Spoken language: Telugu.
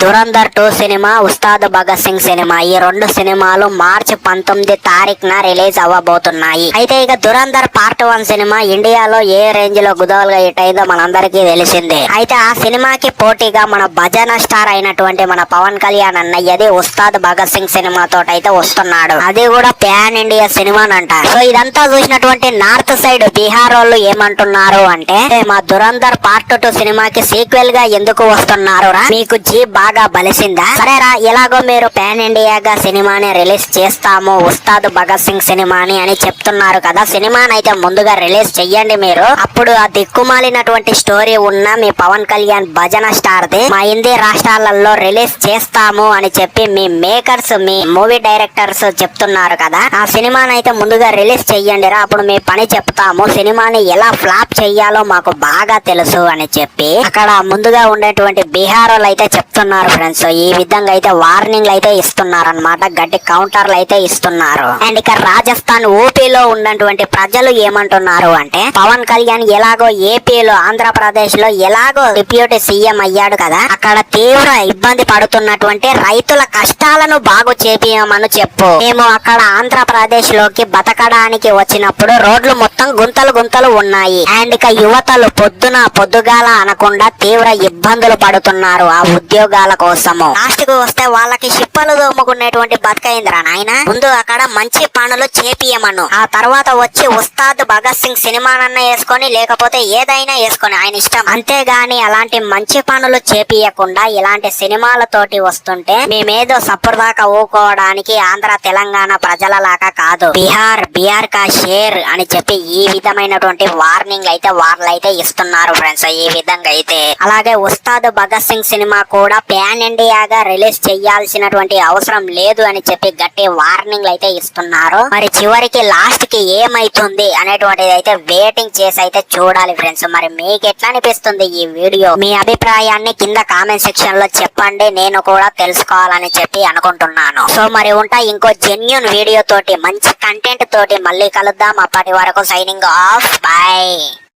దురంధర్ 2 సినిమా, ఉస్తాద్ భగత్ సింగ్ సినిమా, ఈ రెండు సినిమాలు మార్చి 19 తారీఖున రిలీజ్ అవ్వబోతున్నాయి. అయితే ఇక దురంధర్ పార్ట్ 1 సినిమా ఇండియాలో ఏ రేంజ్ లో గుదవలుగా హిట్ అయిందో మనందరికీ తెలిసిందే. అయితే ఆ సినిమాకి పోటీగా మన భజన స్టార్ అయినటువంటి మన పవన్ కళ్యాణ్ అన్నయ్యది ఉస్తాద్ భగత్ సింగ్ సినిమా తోటైతే వస్తున్నాడు. అది కూడా ప్యాన్ ఇండియా సినిమానంట. సో ఇదంతా చూసినటువంటి నార్త్ సైడ్ బీహార్ వాళ్ళు ఏమంటున్నారు అంటే, మా దురంధర్ పార్ట్ 2 సినిమాకి సీక్వెల్ గా ఎందుకు వస్తున్నారు రా, మీకు జీప్ బాగా బలిసిందా? సరేరా, ఎలాగో మీరు పాన్ ఇండియాగా సినిమాని రిలీజ్ చేస్తాము ఉస్తాద్ భగత్ సింగ్ సినిమాని అని చెప్తున్నారు కదా, సినిమాని అయితే ముందుగా రిలీజ్ చెయ్యండి మీరు. అప్పుడు ఆ దిక్కుమాలినటువంటి స్టోరీ ఉన్న మీ పవన్ కళ్యాణ్ భజన స్టార్ ది మా హిందీ రాష్ట్రాలలో రిలీజ్ చేస్తాము అని చెప్పి మీ మేకర్స్, మీ మూవీ డైరెక్టర్స్ చెప్తున్నారు కదా, ఆ సినిమాని అయితే ముందుగా రిలీజ్ చెయ్యండి రా, అప్పుడు మీ పని చెప్తాము, సినిమాని ఎలా ఫ్లాప్ చెయ్యాలో మాకు బాగా తెలుసు అని చెప్పి అక్కడ ముందుగా ఉండేటువంటి బీహార్ వాళ్ళు అయితే చెప్తున్నారు ఫ్రెండ్స్. ఈ విధంగా అయితే వార్నింగ్లు అయితే ఇస్తున్నారు అన్నమాట, గట్టి కౌంటర్లు అయితే ఇస్తున్నారు. అండ్ ఇక రాజస్థాన్, ఊపీలో ఉన్నటువంటి ప్రజలు ఏమంటున్నారు అంటే, పవన్ కళ్యాణ్ ఎలాగో ఏపీలో, ఆంధ్రప్రదేశ్ లో ఎలాగో డిప్యూటీ సీఎం అయ్యాడు కదా, అక్కడ తీవ్ర ఇబ్బంది పడుతున్నటువంటి రైతుల కష్టాలను బాగు చేపియమని చెప్పు. మేము అక్కడ ఆంధ్రప్రదేశ్ లోకి బతకడానికి వచ్చినప్పుడు రోడ్లు మొత్తం గుంతలు గుంతలు ఉన్నాయి. అండ్ ఇక యువతలు పొద్దుగాల అనకుండా తీవ్ర ఇబ్బందులు పడుతున్నారు ఆ ఉద్యోగాల కోసము. లాస్ట్ కు వస్తే వాళ్ళకి షిప్పలు దోముకునేటువంటి బతకైందిరా నాయన. ముందు అక్కడ మంచి పనులు చేపియమను, ఆ తర్వాత వచ్చి ఉస్తాద్ భగత్ సింగ్ సినిమానన్నా వేసుకొని, లేకపోతే ఏదైనా వేసుకొని, ఆయన ఇష్టం. అంతేగాని అలాంటి మంచి పనులు చేపియకుండా ఇలాంటి సినిమాలతోటి వస్తుంటే మేమేదో సప్పుడుదాకా ఊకోవడానికి ఆంధ్ర తెలంగాణ ప్రజలలాగా కాదు, బీహార్ కా షేర్ అని చెప్పి ఈ విధమైనటువంటి వార్నింగ్ అయితే వాళ్ళైతే ఇస్తున్నారు ఫ్రెండ్స్. ఈ విధంగా అయితే అలాగే ఉస్తాద్ భగత్ సింగ్ సినిమా కూడా ప్యాన్ ఇండియాగా రిలీజ్ చేయాల్సినటువంటి అవసరం లేదు అని చెప్పి గట్టి వార్నింగ్లు అయితే ఇస్తున్నారు. మరి చివరికి లాస్ట్ కి ఏమైతుంది అనేటువంటిది అయితే వెయిటింగ్ చేసి అయితే చూడాలి ఫ్రెండ్స్. మరి మీకు ఎట్లా అనిపిస్తుంది ఈ వీడియో? మీ అభిప్రాయాన్ని కింద కామెంట్ సెక్షన్ లో చెప్పండి, నేను కూడా తెలుసుకోవాలని చెప్పి అనుకుంటున్నాను. సో మరి ఉంటా ఇంకో జెన్యూన్ వీడియో తోటి, మంచి కంటెంట్ తోటి మళ్ళీ కలుద్దాం. అప్పటి వరకు సైనింగ్ ఆఫ్, బై.